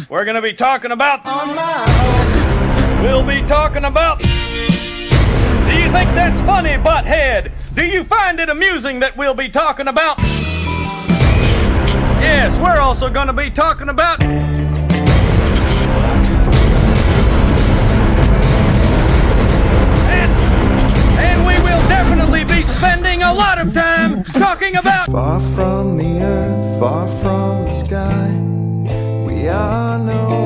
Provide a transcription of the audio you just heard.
we're gonna be talking about. On my own. We'll be talking about. Do you think that's funny, butthead? Do you find it amusing that we'll be talking about? Yes, we're also gonna be talking about. And we will definitely be spending a lot of time talking about. Far from the earth, far from the sky, we are no